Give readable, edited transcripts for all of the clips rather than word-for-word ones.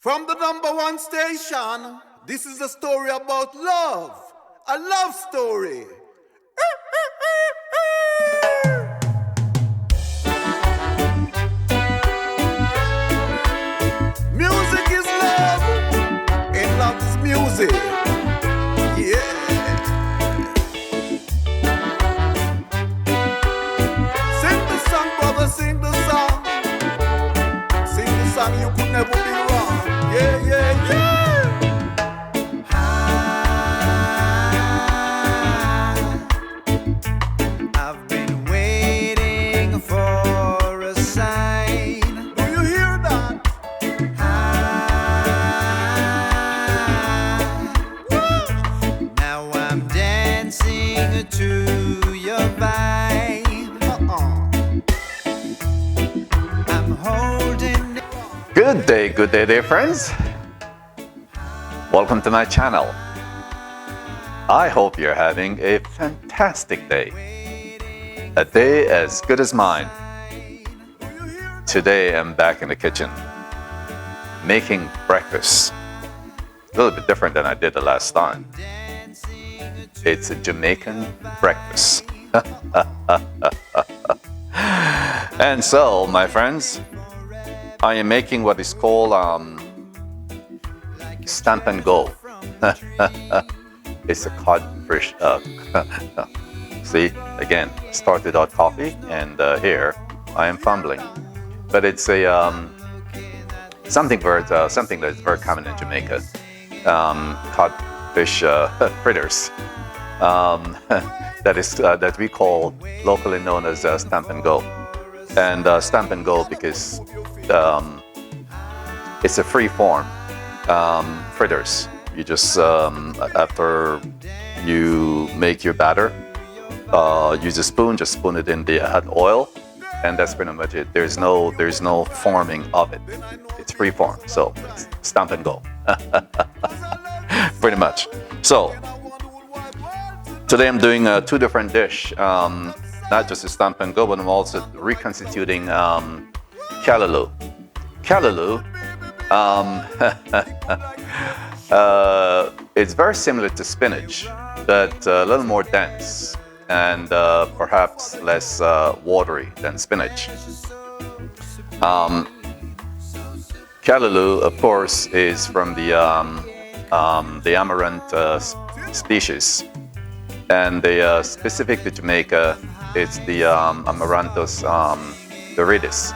From the #1 station, this is a story about love. A love story. Music is love, and love is music. Yeah. Sing the song, brother, sing the song. Sing the song, you could never be wrong. Yeah, yeah, yeah. I've been waiting for a sign. Do you hear that? Now I'm dancing to your vibe. I'm holding. Good day, dear friends. Welcome to my channel. I hope you're having a fantastic day. A day as good as mine. Today I'm back in the kitchen, making breakfast. A little bit different than I did the last time. It's a Jamaican breakfast. And so, my friends, I am making what is called stamp and go. It's a codfish. See, again, started out coffee, and here I am fumbling. But it's a something that's very common in Jamaica. Codfish fritters. That we call locally known as stamp and go. And stamp and go because it's a free form fritters. You just after you make your batter, use a spoon, just spoon it in the hot oil, and that's pretty much it. There's no forming of it. It's free form, so it's stamp and go. Pretty much. So today I'm doing two different dish. Not just a stamp and go, but I'm also reconstituting Callaloo. Callaloo, it's very similar to spinach, but a little more dense and perhaps less watery than spinach. Callaloo, of course, is from the amaranth species, and specific to Jamaica, it's the Amaranthus viridis.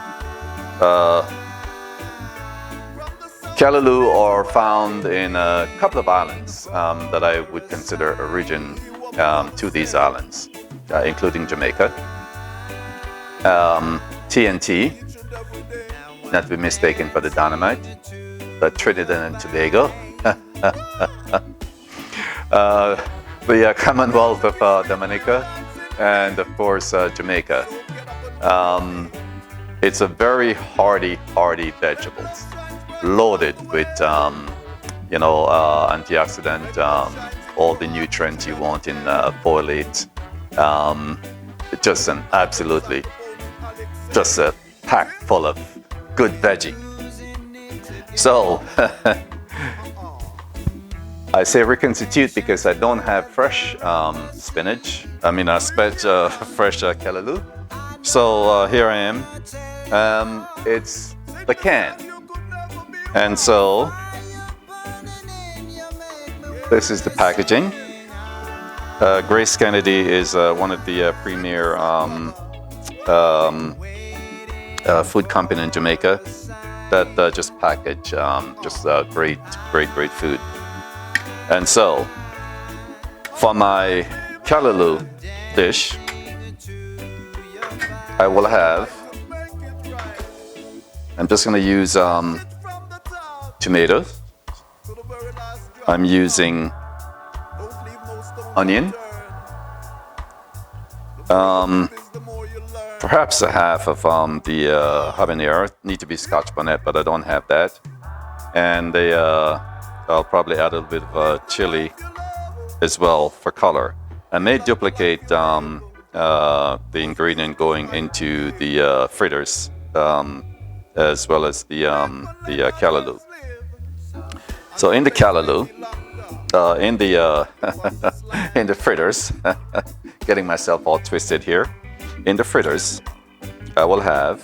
Callaloo are found in a couple of islands that I would consider origin to these islands, including Jamaica. TNT, not to be mistaken for the dynamite, but Trinidad and Tobago. The Commonwealth of Dominica, and of course Jamaica. It's a very hardy vegetables, loaded with antioxidant, all the nutrients you want in folate. Just an absolutely just a pack full of good veggie. So I say reconstitute because I don't have fresh spinach. I mean, fresh Callaloo. So here I am. It's the can. And so this is the packaging. Grace Kennedy is one of the premier food company in Jamaica that just package great food. And so, for my Callaloo dish, I will have, I'm just going to use tomatoes. I'm using onion, perhaps a half of the habanero. Need to be Scotch bonnet, but I don't have that. And I'll probably add a little bit of chili as well for color. I may duplicate the ingredient going into the fritters as well as the Callaloo. So in the callaloo, in the in the fritters, getting myself all twisted here. In the fritters, I will have.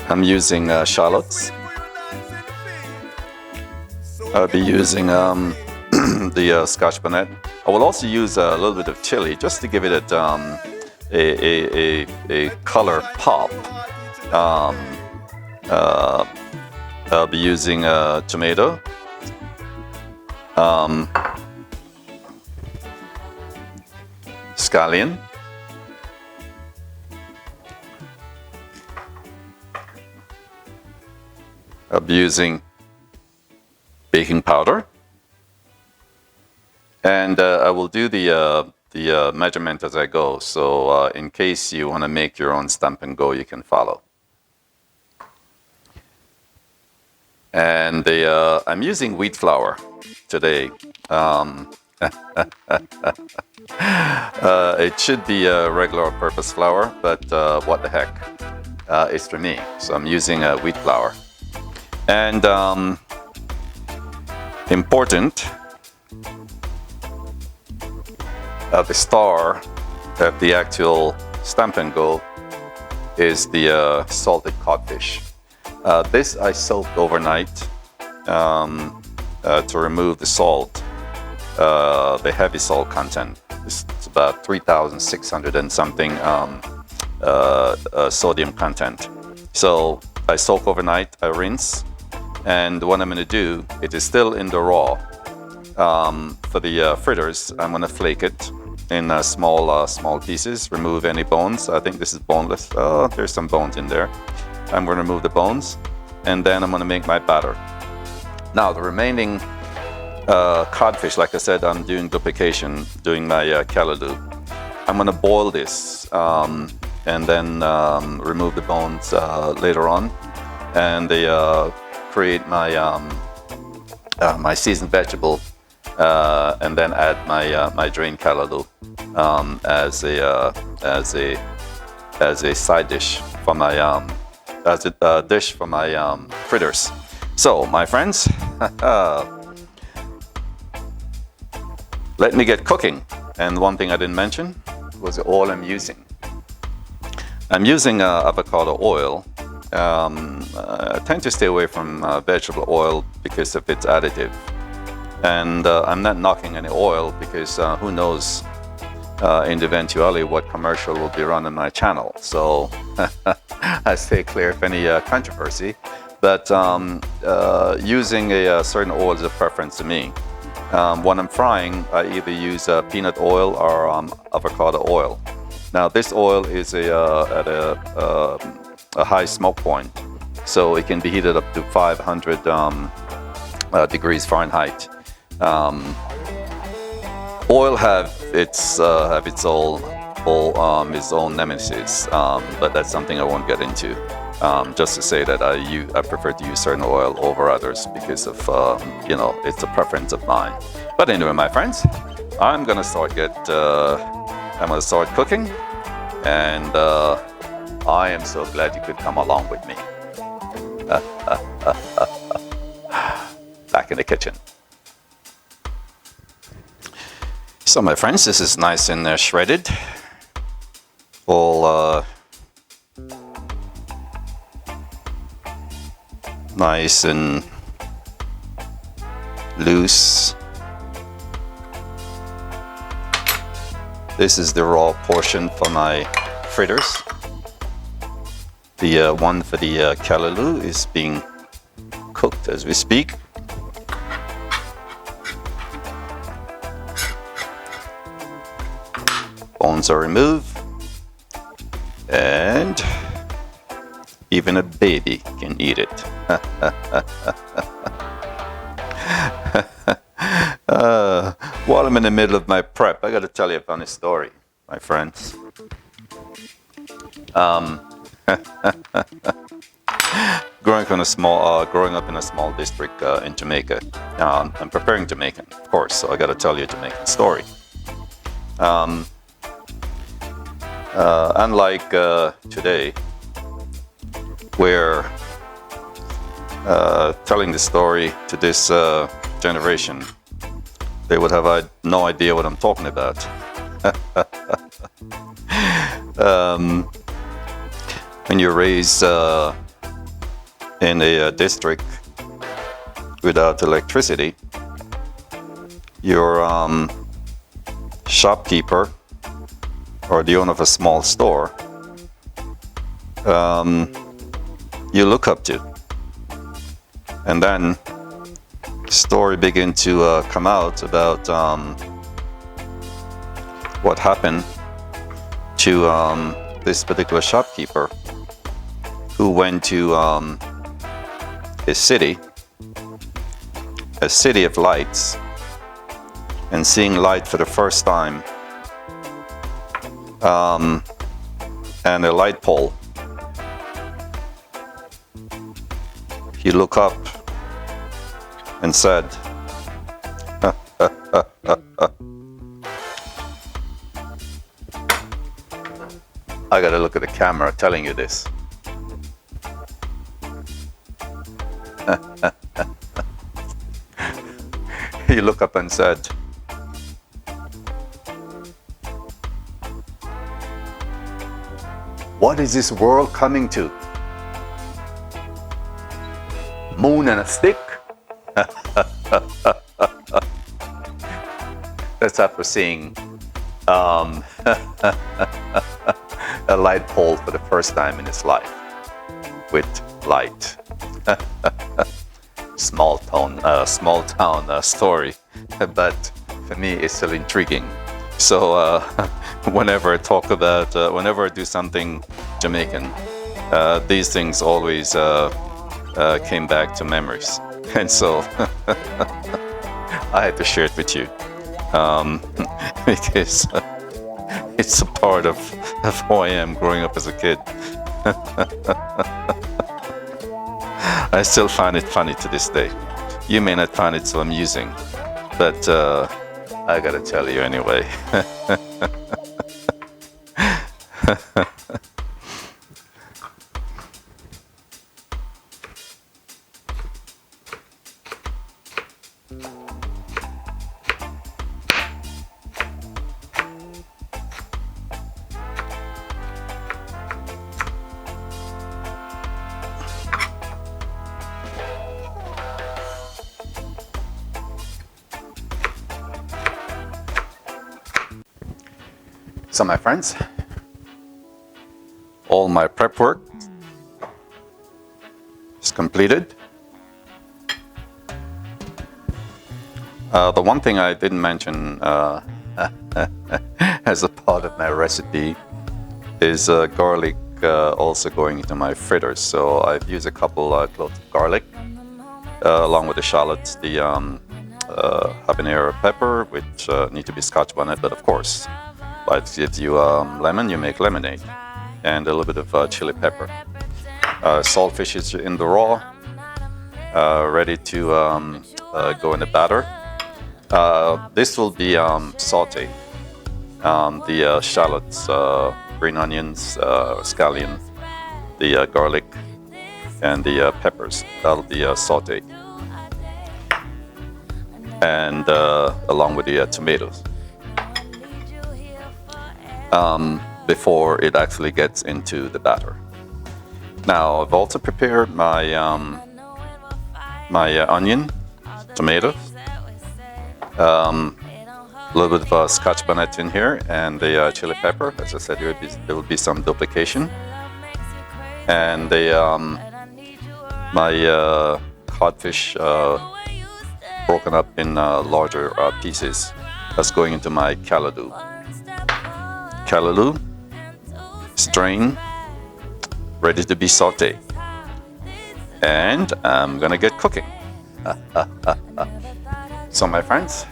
I'm using shallots. I'll be using the Scotch bonnet. I will also use a little bit of chili just to give it a color pop. I'll be using tomato. Scallion. I'll be using baking powder, and I will do the measurement as I go. So in case you want to make your own stamp and go, you can follow. And I'm using wheat flour today. It should be a regular purpose flour, but what the heck, it's for me. So I'm using wheat flour. And important, the star of the actual stamp and go is the salted codfish. This I soaked overnight to remove the salt, the heavy salt content. It's about 3,600 and something sodium content. So I soak overnight, I rinse, and what I'm going to do, it is still in the raw. For the fritters, I'm going to flake it in small pieces, remove any bones. I think this is boneless. There's some bones in there. I'm going to remove the bones, and then I'm going to make my batter. Now, the remaining codfish, like I said, I'm doing duplication, doing my callaloo. I'm going to boil this and then remove the bones later on, and create my my seasoned vegetable, and then add my drained callaloo as a side dish for my as a dish for my fritters. So, my friends, let me get cooking. And one thing I didn't mention was the oil I'm using. I'm using avocado oil. I tend to stay away from vegetable oil because of its additive. And I'm not knocking any oil because who knows in the eventuality what commercial will be run on my channel. So I stay clear of any controversy. But using a certain oil is a preference to me. When I'm frying, I either use peanut oil or avocado oil. Now this oil is at a high smoke point, so it can be heated up to 500 degrees Fahrenheit. Oil have its own nemesis, but that's something I won't get into. Just to say that I prefer to use certain oil over others because of it's a preference of mine. But anyway, my friends, I'm gonna start cooking, and I am so glad you could come along with me. Back in the kitchen. So my friends, this is nice and shredded. All nice and loose. This is the raw portion for my fritters. The one for the callaloo is being cooked as we speak. Bones are removed, and even a baby can eat it. While I'm in the middle of my prep, I got to tell you a funny story, my friends. Growing up in a small district in Jamaica. I'm preparing Jamaican, of course, so I got to tell you a Jamaican story. Unlike today, where telling the story to this generation, they would have no idea what I'm talking about. When you're raised in a district without electricity, your shopkeeper or the owner of a small store, you look up to. And then story begin to come out about what happened to this particular shopkeeper who went to a city of lights, and seeing light for the first time, and a light pole. He looked up and said, I gotta look at the camera telling you this. He looked up and said, what is this world coming to? Moon and a stick? That's after seeing a light pole for the first time in his life with light. Small town story, but for me it's still intriguing. So whenever I talk about, whenever I do something Jamaican, these things always came back to memories, and so I had to share it with you because it's a part of who I am growing up as a kid. I still find it funny to this day. You may not find it so amusing, but I gotta tell you anyway. So my friends, all my prep work is completed. The one thing I didn't mention as a part of my recipe is garlic also going into my fritters. So I've used a couple cloves of garlic along with the shallots, the habanero pepper, which need to be Scotch bonnet, but of course, it gives you lemon, you make lemonade, and a little bit of chili pepper. Saltfish is in the raw, ready to go in the batter. This will be sauteed. The shallots, green onions, scallion, the garlic, and the peppers. That'll be sauteed, and along with the tomatoes. Before it actually gets into the batter. Now I've also prepared my my onion, tomatoes, a little bit of Scotch bonnet in here, and the chili pepper. As I said, there will be some duplication, and the my codfish broken up in larger pieces. That's going into my callaloo. Callaloo, strain, ready to be sauteed. And I'm gonna get cooking. So my friends,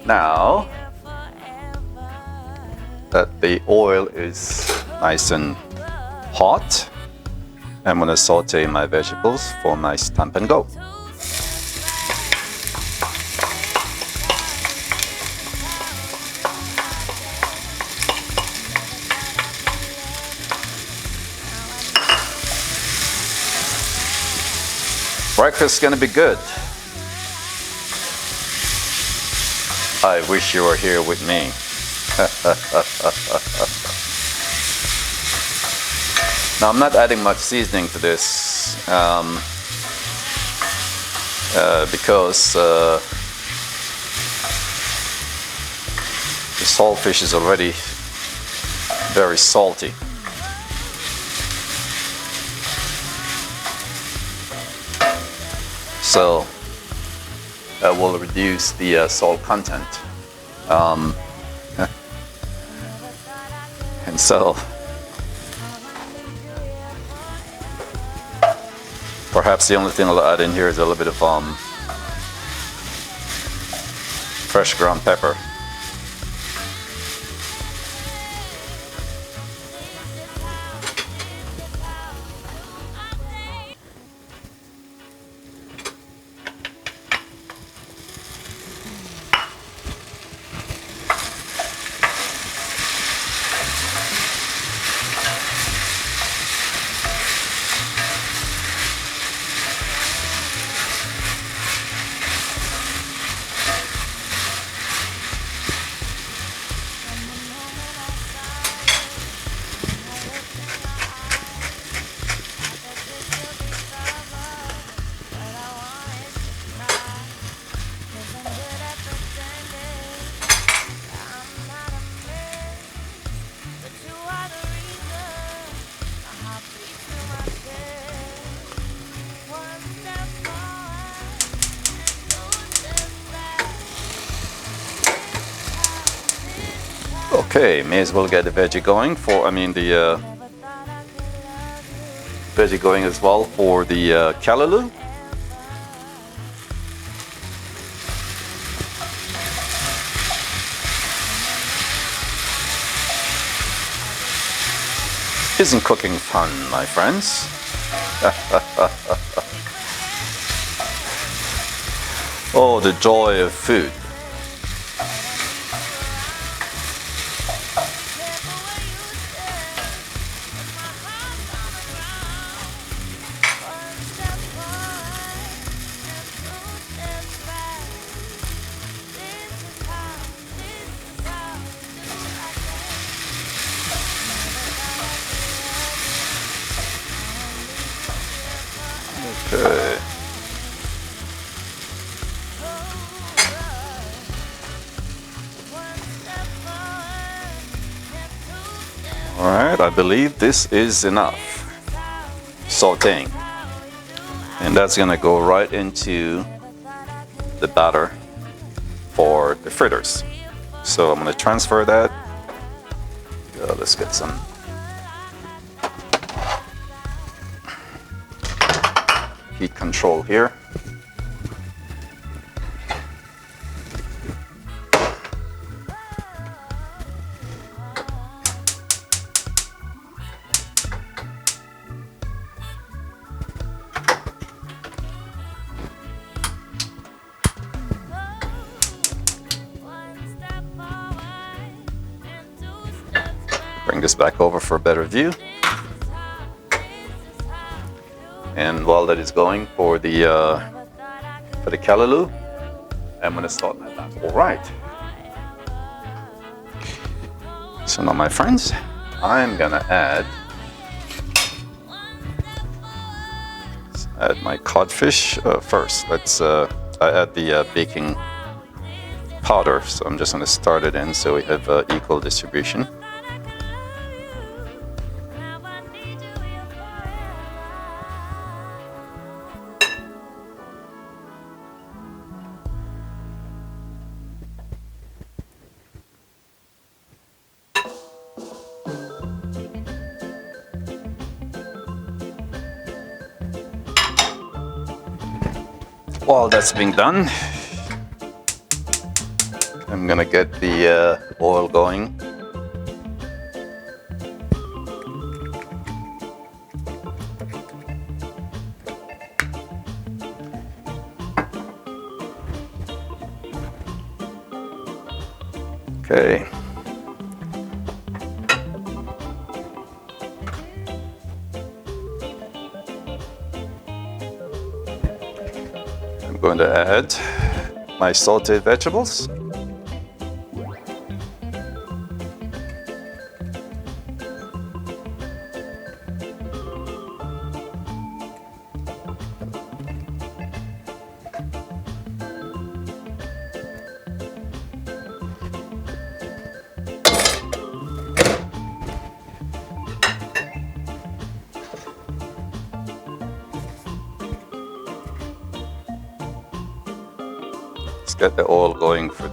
now that the oil is nice and hot, I'm gonna saute my vegetables for my stamp and go. Breakfast is gonna be good. I wish you were here with me. Now I'm not adding much seasoning to this because the saltfish is already very salty. So that will reduce the salt content. And so perhaps the only thing I'll add in here is a little bit of fresh ground pepper. Okay, may as well get the veggie going the veggie going as well for the callaloo. Isn't cooking fun, my friends? Oh, the joy of food. Okay. All right, I believe this is enough sauteing. And that's gonna go right into the batter for the fritters. So I'm gonna transfer that. Let's get some heat control here. Bring this back over for a better view. And while that is going for the callaloo, I'm gonna start my batter. All right. So now, my friends, I'm gonna add my codfish first. Let's I add the baking powder. So I'm just gonna start it in so we have equal distribution. While that's being done, I'm gonna get the oil going. Okay. I'm going to add my sauteed vegetables. Let's get the oil going for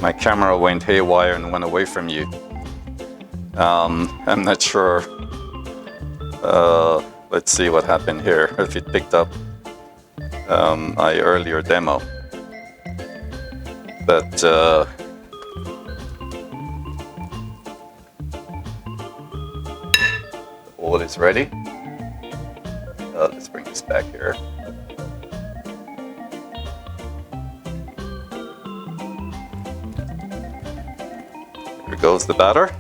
my camera went haywire and went away from you. I'm not sure. Let's see what happened here, if it picked up my earlier demo. But the oil is ready. Let's bring this back here. Here goes the batter.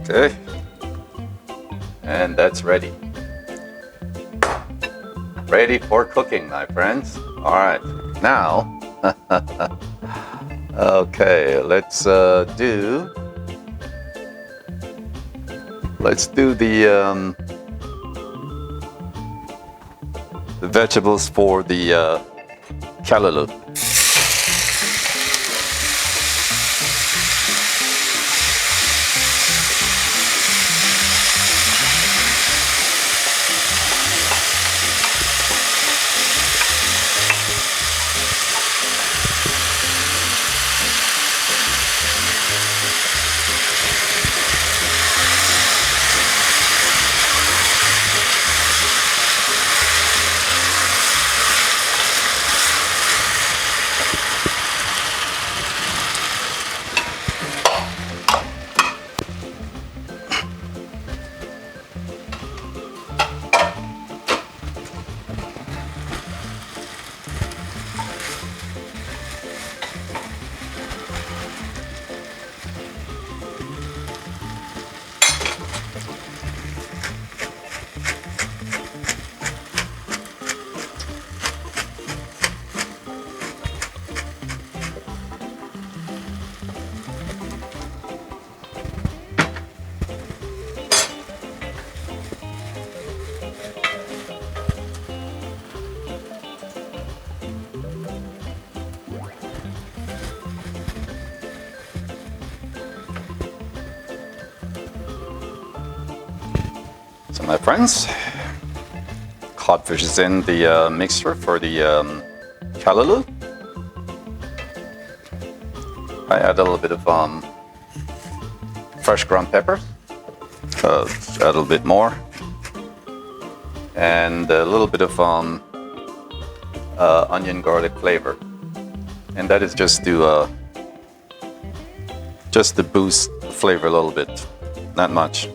Okay, and that's ready. Ready for cooking, my friends. All right, now, okay, let's do the vegetables for the callaloo. So my friends, codfish is in the mixture for the callaloo. I add a little bit of fresh ground pepper, add a little bit more, and a little bit of onion garlic flavor, and that is just to boost the flavor a little bit, not much.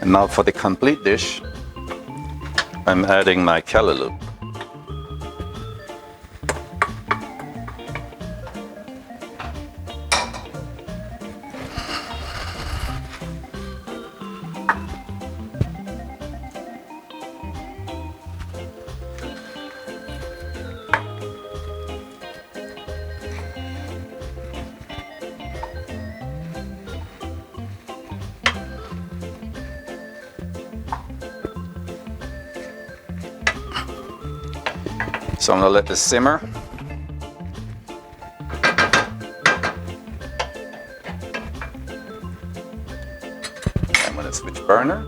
And now for the complete dish, I'm adding my callaloo. So I'm gonna let this simmer. I'm gonna switch burner.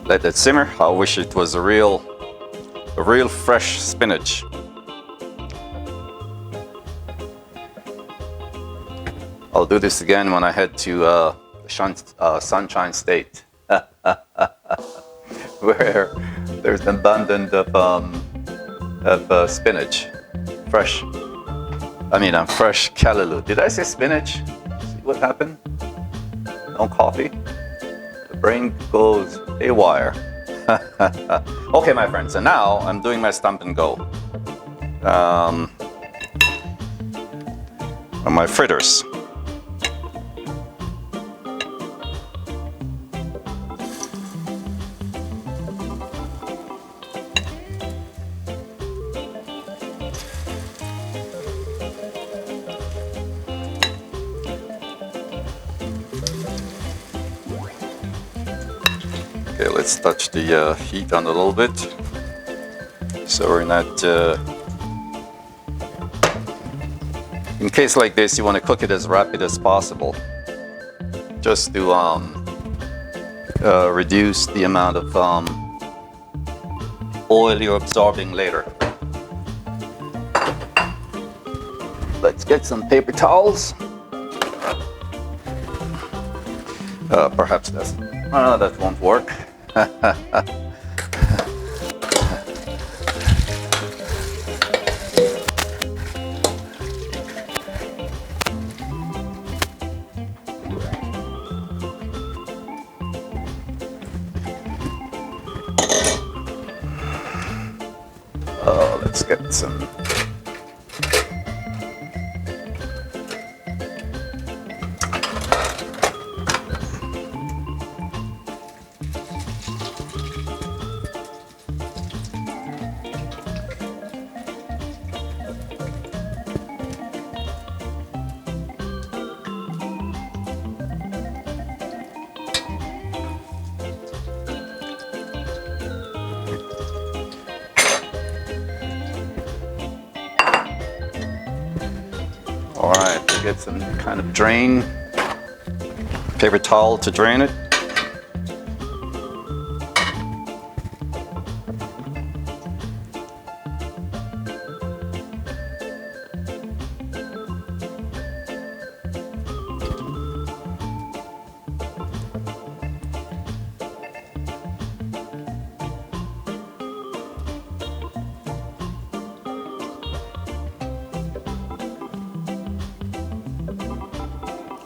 Let that simmer. I wish it was a real fresh spinach. I'll do this again when I head to Sunshine State, where there's an abundance of spinach, fresh. Fresh Callaloo. Did I say spinach? See what happened? No coffee. The brain goes haywire. Okay, my friends. So now I'm doing my stump and go. On my fritters. Okay, let's touch the heat on a little bit, so we're not. In case like this, you want to cook it as rapid as possible, just to reduce the amount of oil you're absorbing later. Let's get some paper towels. Perhaps that won't work. Let's get some. All right, we get some kind of drain, paper towel to drain it.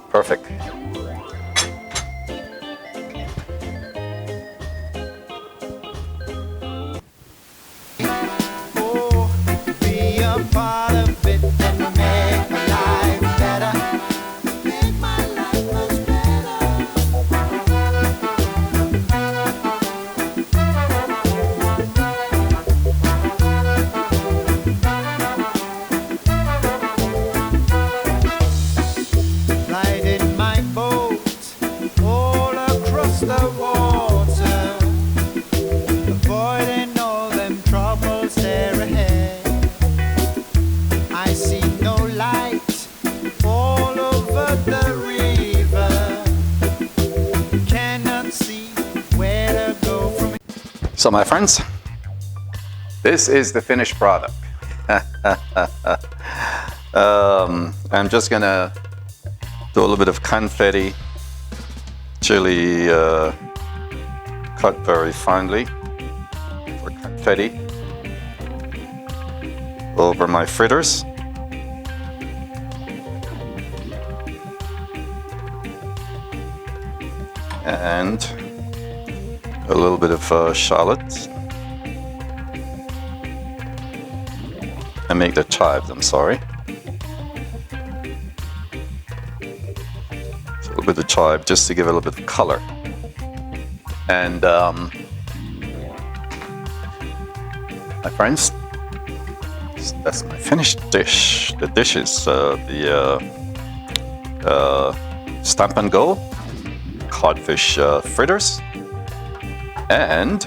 Perfect. Oh, be a part of it and make my life better. Make my life much Riding my boat all across the water, avoiding all them troubles there ahead. I see no light all over the river, cannot see where to go from it. So my friends, this is the finished product. I'm just gonna do a little bit of confetti, chili cut very finely for confetti over my fritters. And a little bit of shallots. I make the chives, I'm sorry. So a little bit of chive just to give it a little bit of color. And my friends, that's my finished dish. The dish is the Stamp and Go Codfish Fritters and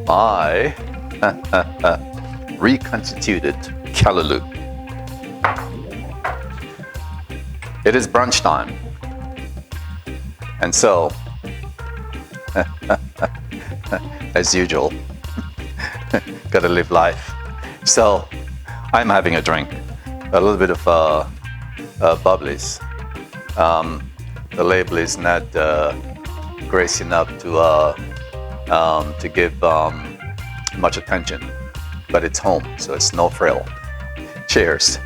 my reconstituted Callaloo. It is brunch time, and so as usual. Gotta live life. So I'm having a drink, a little bit of bubblies. The label is not grace enough to give much attention, but it's home, so it's no frill. Cheers.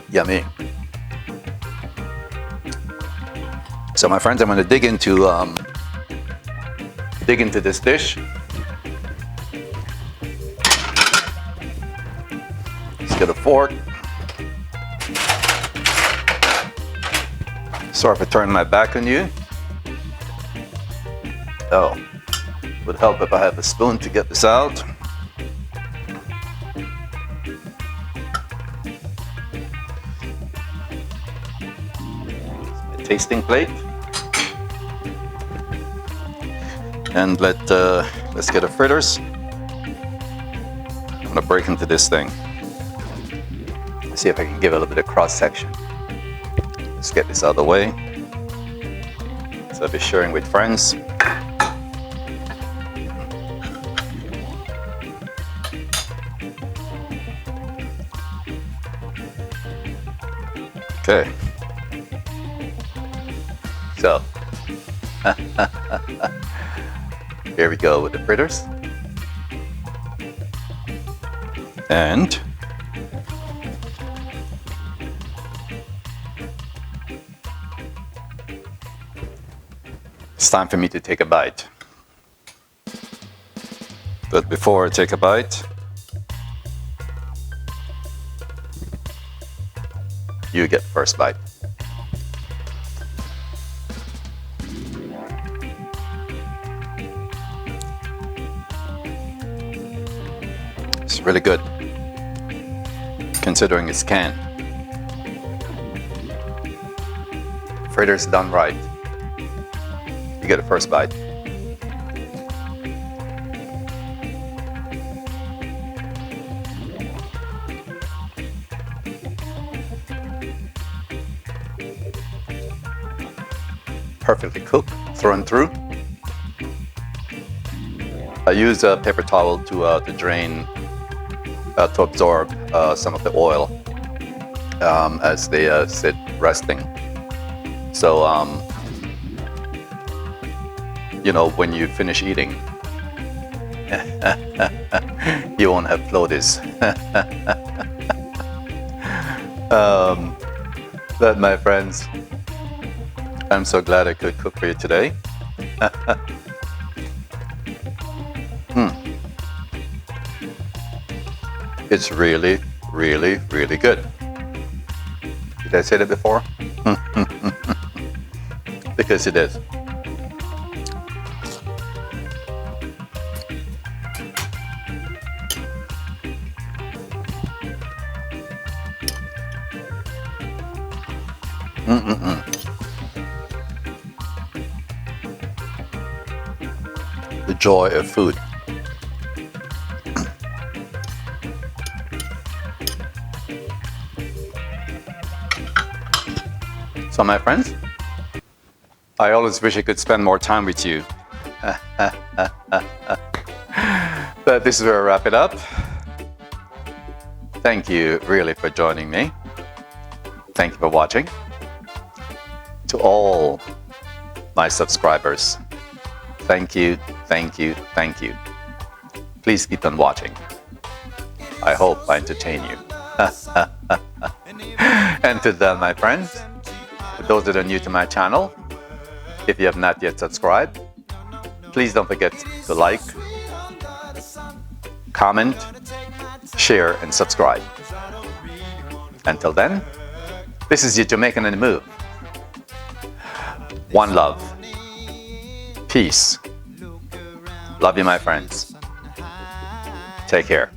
Yummy. So my friends, I'm going to dig into this dish. Let's get a fork. Sorry for turning my back on you. Oh, would help if I have a spoon to get this out. My tasting plate. And let's get a fritters. I'm gonna break into this thing. See if I can give it a little bit of cross section. Let's get this out of the way. So I'll be sharing with friends. Okay. So here we go with the fritters. And it's time for me to take a bite. But before I take a bite, you get the first bite. It's really good, considering it's canned. Fritters done right. You get a first bite. Perfectly cooked, through and through. I use a paper towel to drain, to absorb some of the oil as they sit resting. So, you know, when you finish eating, you won't have floaties. But my friends, I'm so glad I could cook for you today. It's really, really, really good. Did I say that before? Because it is. The joy of food. So my friends, I always wish I could spend more time with you. But this is where I wrap it up. Thank you really for joining me. Thank you for watching. To all my subscribers, thank you, thank you, thank you. Please keep on watching. I hope I entertain you. And to them, my friends, for those that are new to my channel, if you have not yet subscribed, please don't forget to like, comment, share, and subscribe. Until then, this is your Jamaican in the Move. One love. Peace. Love you, my friends. Take care.